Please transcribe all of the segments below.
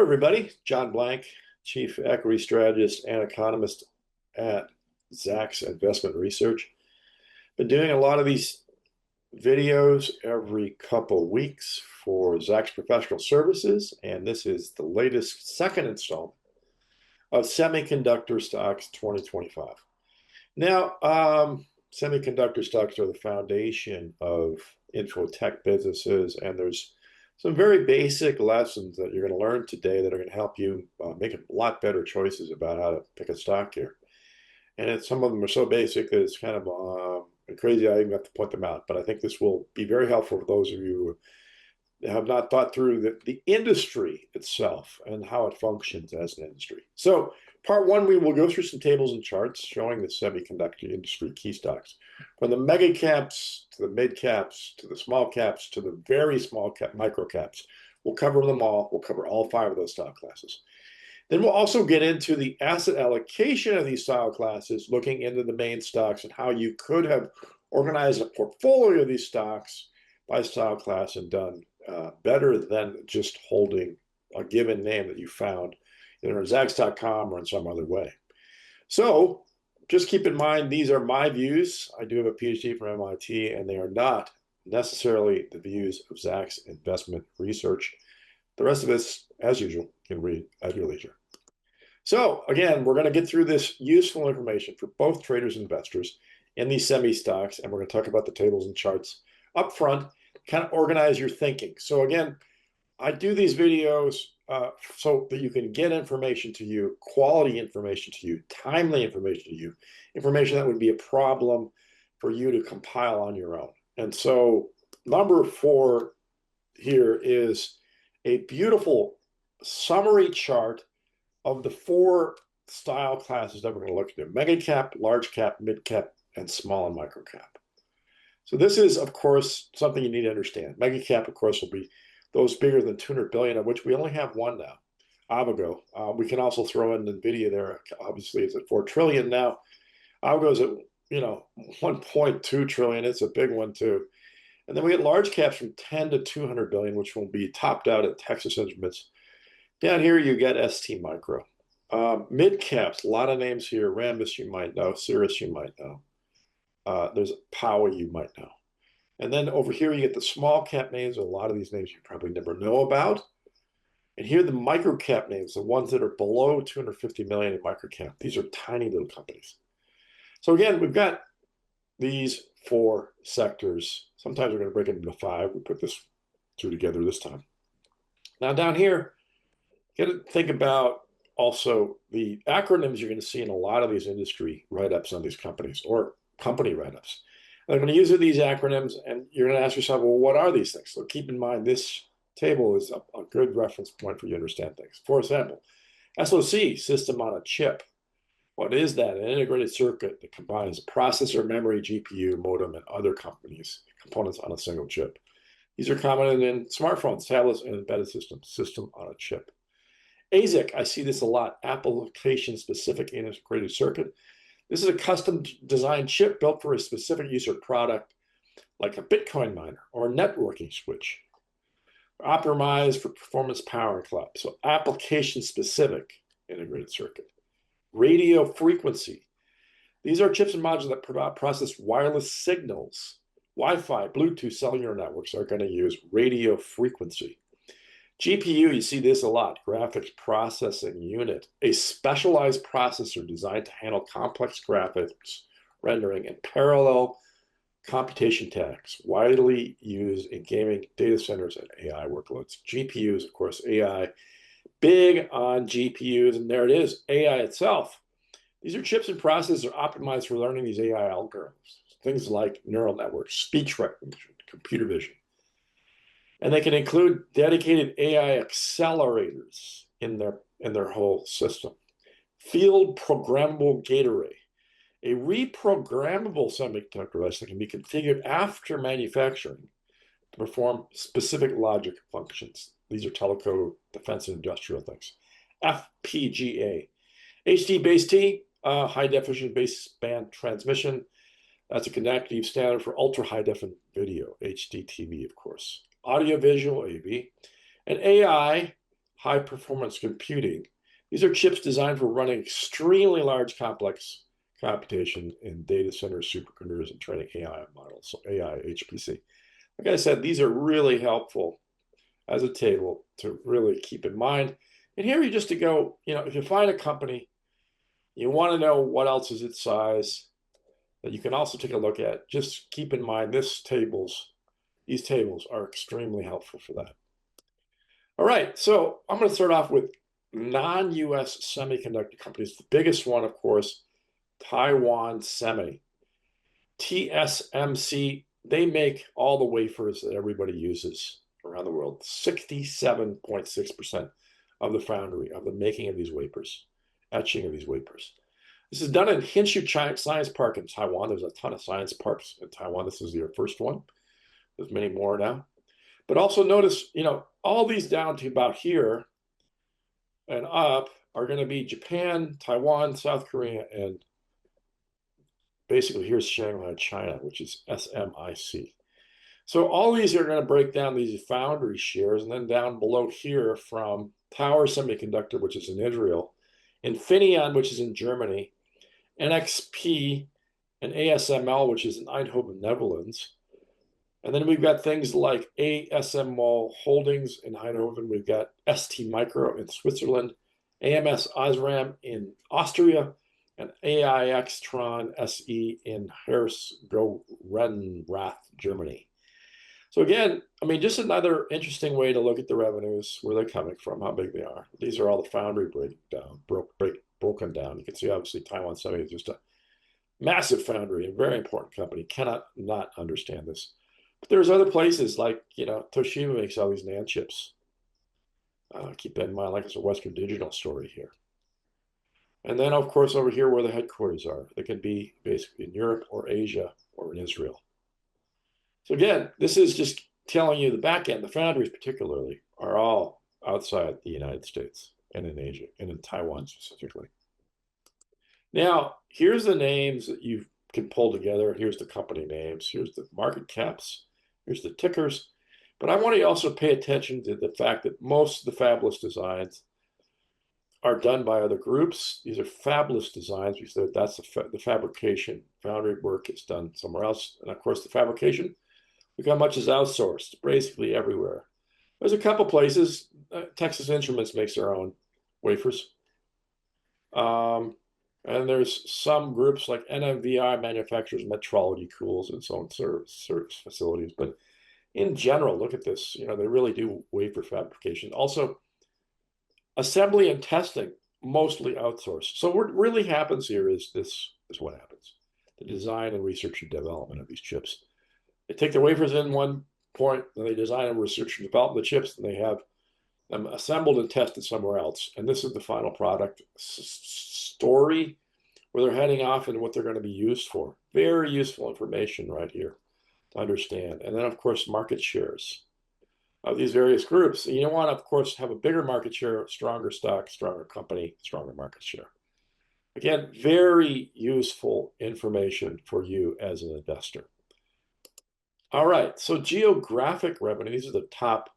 everybody. John Blank, Chief Equity Strategist and Economist at Zacks Investment Research. Been doing a lot of these videos every couple weeks for Zacks Professional Services, and this is the latest second installment of Semiconductor Stocks 2025. Now, semiconductor stocks are the foundation of infotech businesses, and there's some very basic lessons that you're going to learn today that are going to help you make a lot better choices about how to pick a stock here. And some of them are so basic that it's kind of crazy I even have to point them out. But I think this will be very helpful for those of you who have not thought through the industry itself and how it functions as an industry. So part one, we will go through some tables and charts showing the semiconductor industry key stocks, from the mega caps to the mid caps to the small caps to the very small cap micro caps. We'll cover them all. We'll cover all five of those stock classes. Then we'll also get into the asset allocation of these style classes, looking into the main stocks and how you could have organized a portfolio of these stocks by style class and done better than just holding a given name that you found either on Zacks.com or in some other way. So just keep in mind, these are my views. I do have a PhD from MIT, and they are not necessarily the views of Zacks Investment Research. The rest of this, as usual, you can read at your leisure. So again, we're going to get through this useful information for both traders and investors in these semi stocks, and we're going to talk about the tables and charts up front, kind of organize your thinking. So again, I do these videos so that you can get information to you, quality information to you, timely information to you, information that would be a problem for you to compile on your own. And so number 4 here is a beautiful summary chart of the 4 style classes that we're going to look at: mega cap, large cap, mid cap, and small and micro cap. So this is, of course, something you need to understand. Mega cap, of course, will be those bigger than 200 billion, of which we only have one now, Avago. We can also throw in NVIDIA there. Obviously, it's at 4 trillion now. Avago's at 1.2 trillion. It's a big one too. And then we get large caps from 10 to 200 billion, which will be topped out at Texas Instruments. Down here, you get ST Micro. Mid caps, a lot of names here. Rambus, you might know. Cirrus, you might know. There's Power, you might know. And then over here, you get the small cap names. A lot of these names you probably never know about. And here are the micro cap names, the ones that are below 250 million in micro cap. These are tiny little companies. So again, we've got these 4 sectors. Sometimes we're going to break it into 5. We put this 2 together this time. Now down here, you got to think about also the acronyms you're going to see in a lot of these industry write-ups on these companies, or company write-ups. They're going to use these acronyms, and you're going to ask yourself, well, what are these things? So keep in mind, this table is a good reference point for you to understand things. For example, SoC, system on a chip. What is that? An integrated circuit that combines a processor, memory, GPU, modem, and other components on a single chip. These are common in smartphones, tablets, and embedded systems, system on a chip. ASIC, I see this a lot, application-specific integrated circuit. This is a custom designed chip built for a specific user product, like a Bitcoin miner or a networking switch, optimized for performance, power, and clock. So application-specific integrated circuit. Radio frequency. These are chips and modules that process wireless signals. Wi-Fi, Bluetooth, cellular networks are going to use radio frequency. GPU, you see this a lot, graphics processing unit, a specialized processor designed to handle complex graphics, rendering, and parallel computation tasks, widely used in gaming, data centers, and AI workloads. GPUs, of course, AI, big on GPUs, and there it is, AI itself. These are chips and processors optimized for learning these AI algorithms, things like neural networks, speech recognition, computer vision. And they can include dedicated AI accelerators in their whole system. Field programmable gate array, a reprogrammable semiconductor device that can be configured after manufacturing to perform specific logic functions. These are teleco, defense, and industrial things. FPGA, HD base T, high definition baseband transmission. That's a connective standard for ultra high definition video, HDTV, of course. Audio visual, AV, and AI, high-performance computing. These are chips designed for running extremely large, complex computation in data centers, supercomputers, and training AI models, so AI, HPC. Like I said, these are really helpful as a table to really keep in mind. And here you just to go, if you find a company, you want to know what else is its size that you can also take a look at. Just keep in mind these tables are extremely helpful for that. All right, so I'm going to start off with non-U.S. semiconductor companies. The biggest one, of course, Taiwan Semi. TSMC, they make all the wafers that everybody uses around the world. 67.6% of the foundry, of the making of these wafers, etching of these wafers. This is done in Hsinchu Science Park in Taiwan. There's a ton of science parks in Taiwan. This is their first one. There's many more now. But also notice, all these down to about here and up are going to be Japan, Taiwan, South Korea, and basically here's Shanghai, China, which is SMIC. So all these are going to break down these foundry shares, and then down below here from Tower Semiconductor, which is in Israel, Infineon, which is in Germany, NXP, and ASML, which is in Eindhoven, Netherlands. And then we've got things like ASML Holdings in Eindhoven. We've got ST Micro in Switzerland, AMS Osram in Austria, and AIXTron SE in Herzogenaurach, Germany. So again, just another interesting way to look at the revenues, where they're coming from, how big they are. These are all the foundry broken down. You can see obviously Taiwan Semi is just a massive foundry, a very important company. Cannot not understand this. But there's other places like, Toshiba makes all these NAND chips. Keep that in mind, like it's a Western Digital story here. And then, of course, over here where the headquarters are, they can be basically in Europe or Asia or in Israel. So again, this is just telling you the back end, the foundries particularly, are all outside the United States and in Asia and in Taiwan specifically. Now, here's the names that you can pull together. Here's the company names. Here's the market caps. Here's the tickers. But I want you to also pay attention to the fact that most of the fabless designs are done by other groups. These are fabless designs. We said that's the fabrication. Foundry work is done somewhere else. And of course, the fabrication, look how much is outsourced, basically everywhere. There's a couple places. Texas Instruments makes their own wafers. And there's some groups like NMVI manufactures metrology tools and so on, service facilities. But in general, look at this. They really do wafer fabrication. Also, assembly and testing, mostly outsourced. So what really happens here is what happens. The design and research and development of these chips. They take the wafers in one point, then they design and research and develop the chips, and they have them assembled and tested somewhere else. And this is the final product story where they're heading off and what they're going to be used for. Very useful information right here to understand. And then, of course, market shares of these various groups. And you want to, of course, have a bigger market share, stronger stock, stronger company, stronger market share. Again, very useful information for you as an investor. All right, so geographic revenue, these are the top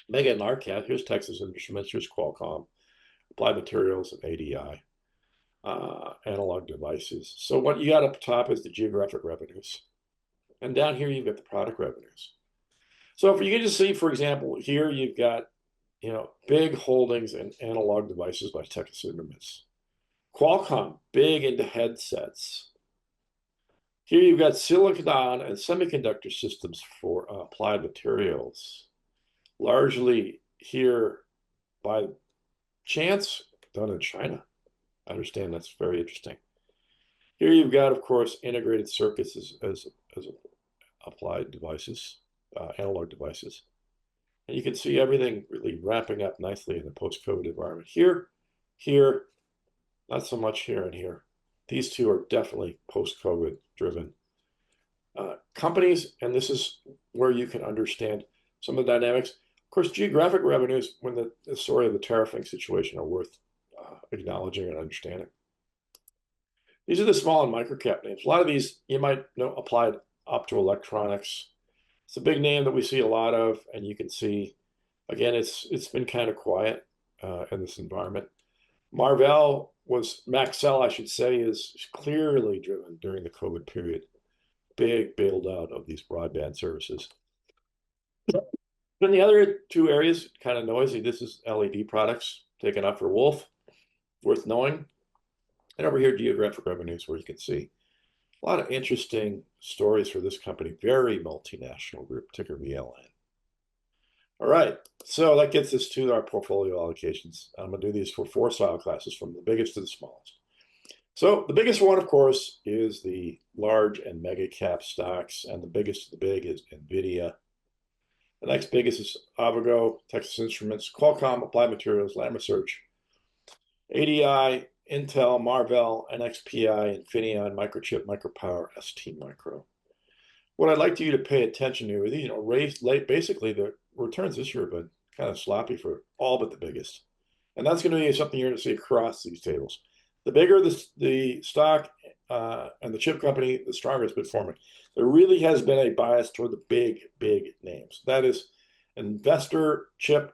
mega and large cap. Here's Texas Instruments, here's Qualcomm, Applied Materials, and ADI, analog devices. So what you got up top is the geographic revenues. And down here, you've got the product revenues. So if you can just see, for example, here you've got, big holdings in analog devices by Texas Instruments. Qualcomm, big into headsets. Here you've got silicon and semiconductor systems for Applied Materials. Largely here by chance, done in China. I understand that's very interesting. Here you've got, of course, integrated circuits as applied devices, analog devices. And you can see everything really wrapping up nicely in the post-COVID environment. Here, not so much here and here. These two are definitely post-COVID driven companies, and this is where you can understand some of the dynamics. Of course, geographic revenues, when the story of the tariffing situation, are worth acknowledging and understanding. These are the small and micro-cap names. A lot of these you might know. Applied Optoelectronics. It's a big name that we see a lot of, and you can see Again, it's been kind of quiet in this environment. Marvell was Maxell, I should say, is clearly driven during the COVID period. Big build out of these broadband services. Then the other two areas, kind of noisy. This is LED products taken up for Wolf, worth knowing. And over here, Geographic Revenue is where you can see a lot of interesting stories for this company. Very multinational group, ticker VLN. All right, so that gets us to our portfolio allocations. I'm going to do these for 4 style classes from the biggest to the smallest. So the biggest one, of course, is the large and mega cap stocks, and the biggest of the big is NVIDIA. The next biggest is Avago, Texas Instruments, Qualcomm, Applied Materials, Lam Research, ADI, Intel, Marvell, NXPI, Infineon, Microchip, Micropower, ST Micro. What I'd like you to pay attention to is, basically the returns this year have been kind of sloppy for all but the biggest. And that's going to be something you're going to see across these tables. The bigger the stock and the chip company, the stronger it's been performing. There really has been a bias toward the big names. That is investor chip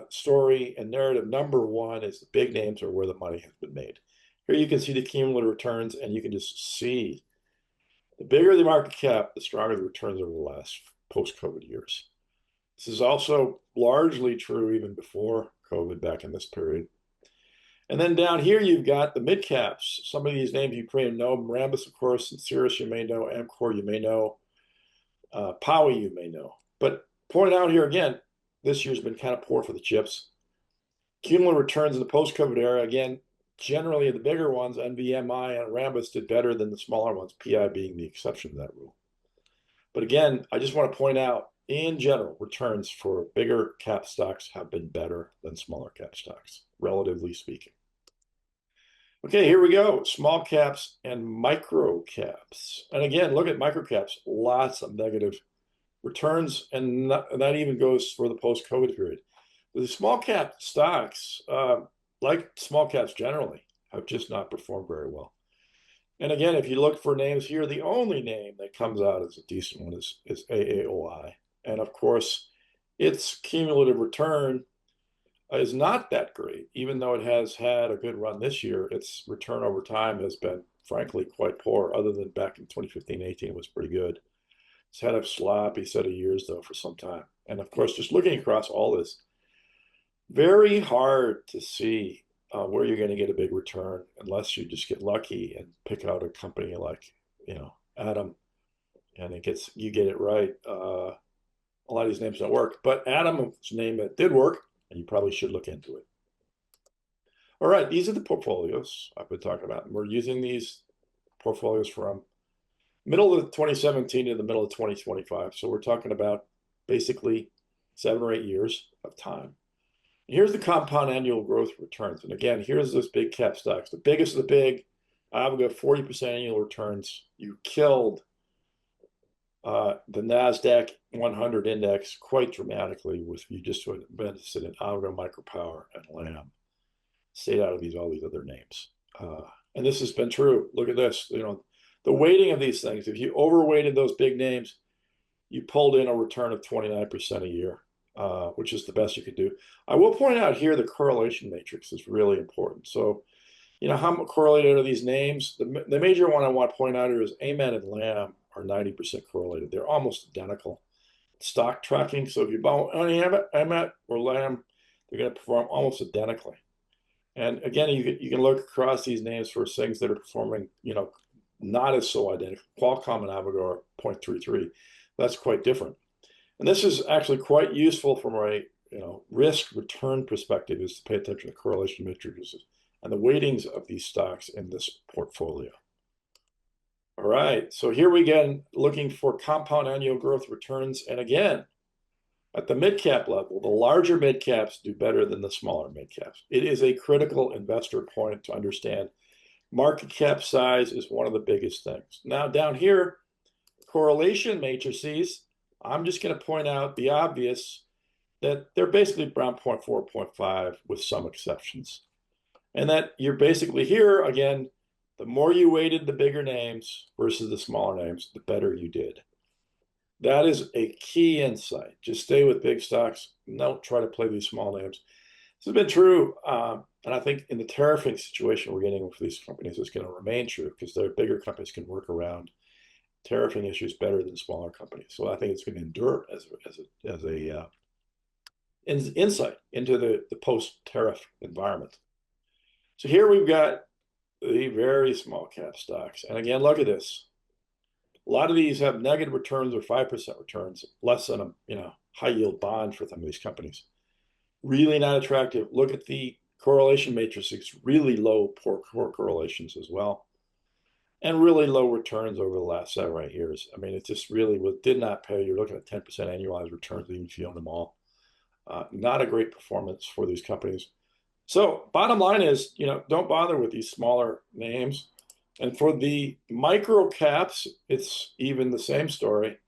story and narrative number one is the big names are where the money has been made. Here you can see the cumulative returns, and you can just see the bigger the market cap, the stronger the returns over the last post-COVID years. This is also largely true even before COVID back in this period. And then down here, you've got the mid caps. Some of these names you probably know. Rambus, of course, and Cirrus you may know. Amcor you may know. Powi you may know. But point out here again, this year's been kind of poor for the chips. Cumulative returns in the post-COVID era, again, generally the bigger ones, NVMI and Rambus did better than the smaller ones, PI being the exception to that rule. But again, I just want to point out, in general, returns for bigger cap stocks have been better than smaller cap stocks, relatively speaking. Okay, here we go. Small caps and micro caps. And again, look at micro caps. Lots of negative returns, and that even goes for the post-COVID period. The small cap stocks, like small caps generally, have just not performed very well. And again, if you look for names here, the only name that comes out as a decent one is AAOI. And of course, its cumulative return is not that great. Even though it has had a good run this year, its return over time has been, frankly, quite poor, other than back in 2015-18, it was pretty good. It's had a sloppy set of years, though, for some time. And of course, just looking across all this, very hard to see where you're going to get a big return unless you just get lucky and pick out a company like, Atom, and you get it right. A lot of these names don't work, but Atom's name that did work, and you probably should look into it. All right, these are the portfolios I've been talking about. We're using these portfolios from middle of 2017 to the middle of 2025. So we're talking about basically 7 or 8 years of time. And here's the compound annual growth returns. And again, here's those big cap stocks. The biggest of the big, I've got 40% annual returns. You killed the NASDAQ 100 index quite dramatically with you just invested in Avago, Micropower, and Lam. Stayed out of all these other names. And this has been true. Look at this. The weighting of these things, if you overweighted those big names, you pulled in a return of 29% a year, which is the best you could do. I will point out here the correlation matrix is really important. So, how correlated are these names? The major one I want to point out here is AMAT and Lam are 90% correlated. They're almost identical. Stock tracking, so if you buy only AMAT or Lam, they're going to perform almost identically. And again, you can look across these names for things that are performing, not as so identical. Qualcomm and Avago are 0.33. That's quite different. And this is actually quite useful from a risk return perspective, is to pay attention to correlation matrices and the weightings of these stocks in this portfolio. All right, so here we go, looking for compound annual growth returns. And again, at the mid-cap level, the larger mid-caps do better than the smaller mid-caps. It is a critical investor point to understand. Market cap size is one of the biggest things. Now down here, correlation matrices, I'm just going to point out the obvious, that they're basically around 0.4, 0.5 with some exceptions. And that you're basically here, again, the more you weighted the bigger names versus the smaller names, the better you did. That is a key insight. Just stay with big stocks. Don't try to play these small names. This has been true, and I think in the tariffing situation we're getting with these companies, it's going to remain true because their bigger companies can work around tariffing issues better than smaller companies. So I think it's going to endure as a insight into the post-tariff environment. So here we've got the very small cap stocks, and again, look at this. A lot of these have negative returns or 5% returns, less than a high yield bond for some of these companies. Really not attractive. Look at the correlation matrices, really low, poor correlations as well. And really low returns over the last 7 or 8 years. I mean, it just really did not pay. You're looking at 10% annualized returns even if you own them all. Not a great performance for these companies. So bottom line is, don't bother with these smaller names. And for the micro caps, it's even the same story.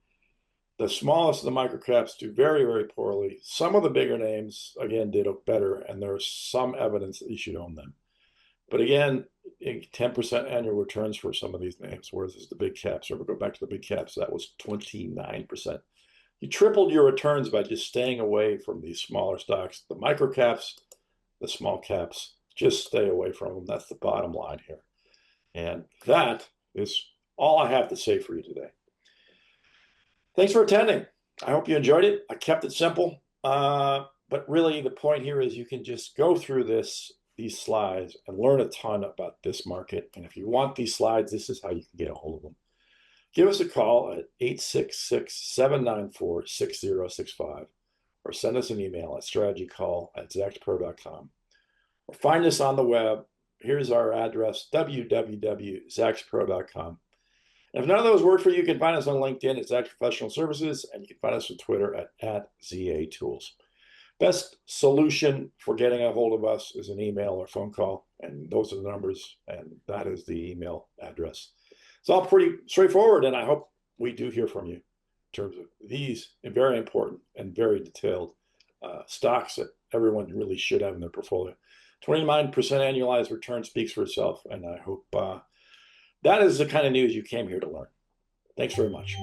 The smallest of the micro caps do very, very poorly. Some of the bigger names, again, did better, and there's some evidence that you should own them. But again, 10% annual returns for some of these names, whereas the big caps, or we go back to the big caps, that was 29%. You tripled your returns by just staying away from these smaller stocks. The micro caps, the small caps, just stay away from them. That's the bottom line here. And that is all I have to say for you today. Thanks for attending. I hope you enjoyed it. I kept it simple. But really, the point here is you can just go through these slides and learn a ton about this market. And if you want these slides, this is how you can get a hold of them. Give us a call at 866-794-6065 or send us an email at strategycall@zackspro.com. Or find us on the web. Here's our address, www.zackspro.com. And if none of those work for you, you can find us on LinkedIn at Zacks Professional Services, and you can find us on Twitter at ZA Tools. Best solution for getting a hold of us is an email or phone call, and those are the numbers, and that is the email address. It's all pretty straightforward, and I hope we do hear from you in terms of these very important and very detailed stocks that everyone really should have in their portfolio. 29% annualized return speaks for itself, and I hope that is the kind of news you came here to learn. Thanks very much.